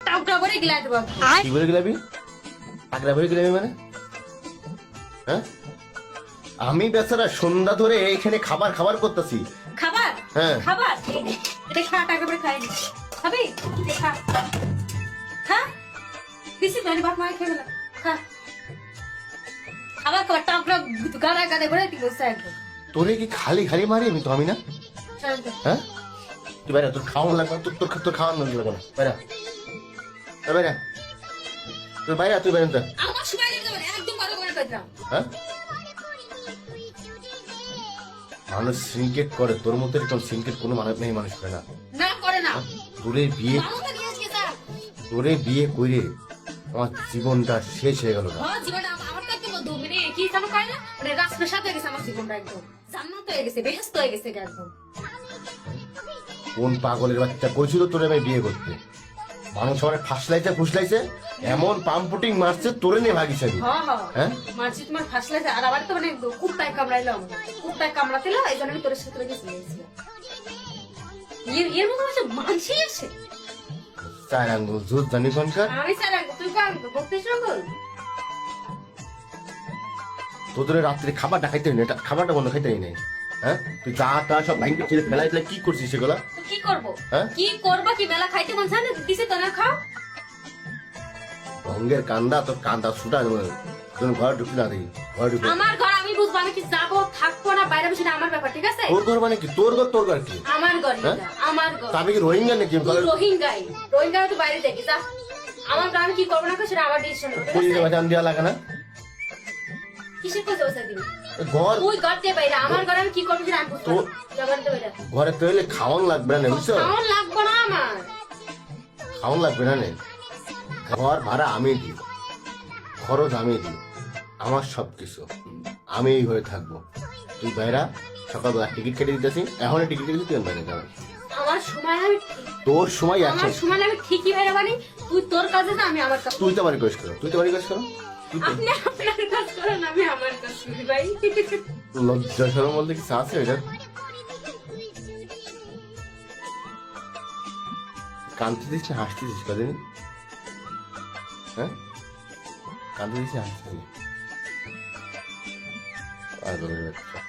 টাউটা করে গিলা দেব কি বলে গেলাবি আগরা বলে গেলাবি মানে হ্যাঁ আমি বেচারা সন্ধ্যা ধরে এইখানে খাবার খাবার করতেছি খাবার হ্যাঁ খাবার এটা খা টাকা করে খাই খাবি খা খা কিসি মানে বাপ মা খেয়ে গেল খা খাবার খাবার টাউটা গাদা গাদা করে ঠিক আছে একদম তোরে কি খালি খালি মারি আমি তো আমি না হ্যাঁ তুই বাইরে তোর খাওয়ান লাগবে তোর খাওয়ান লাগবে না বাইরে বাইরে তুই বাইরে তুই বাইরে আমার সময় লেগে যাবে একদম বড় করে কইতাম হ্যাঁ মানুষ সিনকেট করে তোর মতো এরকম সিনকেট কোনো মানুষ নেই মানুষ করে না না করে না তোরে বিয়ে মামা নিয়ে আসছে স্যার তোরে বিয়ে করে আমার জীবনটা শেষ হয়ে গেল না হ্যাঁ জীবনটা আমার তো একদম 2 মিনিট কি জানো কয় না মানে রাস্তার সাথে গেছে আমার জীবনটা একদম জান্নাত হয়ে গেছে বেহেশত হয়ে গেছে একদম কোন পাগলের বাচ্চা কইছিল তোরে আমি বিয়ে করতে মানুষ আমার ফুসলাইছে এমন পাম্পুটিং মারছে তোরে নিয়ে ভাগিস আমি হ্যাঁ মারছি তোমার ফাঁসলাইছে আর আবার তো মানে কুত্তায় কামড়াইলো কুত্তায় কামড়াতেলো এই জন্য আমি তোর সাথে লেগে চলে গেছিলাম এর মতো হচ্ছে মানসি আছে চার আঙ্গুল জোর জানি কোনকার আমি স্যার তুই কান বলতে শুরু তোদের রাত্রে খাবারটা খাইতে নেই এটা খাবারটা বন্ধ খাইতে নেই হ্যাঁ তুই চা টা সব ভাঙতে ছেড়ে ফেলাই ফেলাই কি করছিস সেগুলা কি করবো হ্যাঁ? কি করবো কি বেলা খাইতে মন চায় না দিছে তো না খাও ভঙ্গের কান্দা তোর কান্দা ছুটা তোর ঘর ঢুকলি না দেখি ঘর ঢুকে আমার ঘর আমি বুঝবো আমি কি যাবো থাকবো না বাইরে বসে আমার ব্যাপার ঠিক আছে তোর ঘর মানে কি তোর ঘর কি আমার ঘর হ্যাঁ? এটা, আমার ঘর তবে কি রোহিঙ্গা নাকি তুই রোহিঙ্গাই তো বাইরে দেখি যা আমার গ্রামে কি করবো না সেটা আমার ডিসিশন পুলিশে বাজান দেওয়া লাগে না কিসের কইছে ওসা দিন ঘর তুই করতে বাইরে আমার ঘরে আমি কি করবো সেটা আমি বুঝবো না। জবান দে বাইরে ঘরে তৈলে খাওয়ান লাগবে না বুঝছো আমার লাগবে না আমার খাওয়ান লাগবে না নে ঘর ভাড়া আমি দিই খরচ আমি দিই আমার সবকিছু আমি এই ঘরে থাকবো তুই বাইরা সকালবেলা টিকিট কেটে দিতেছি এখনই টিকিট কেটে তুই বাইরে যাবেন আমার সময় আমি তোর সময় আছে আমার সময় আমি ঠিকই বাইরে বানি তুই তোর কাজে না আমি আমার কাজ তুই তো আমার রিকোয়েস্ট করো তুই তো আমার রিকোয়েস্ট করো তুই তো আপনি আপনার কাজ করেন আমি আমার কাজ করি ভাই লজ্জা সরম বলতে কিছু আছে এটা কানতে দিস না হাসতে দিস কদিন হ্যাঁ কানতে দিস না হাসতে দিস আর বলে বাচ্চা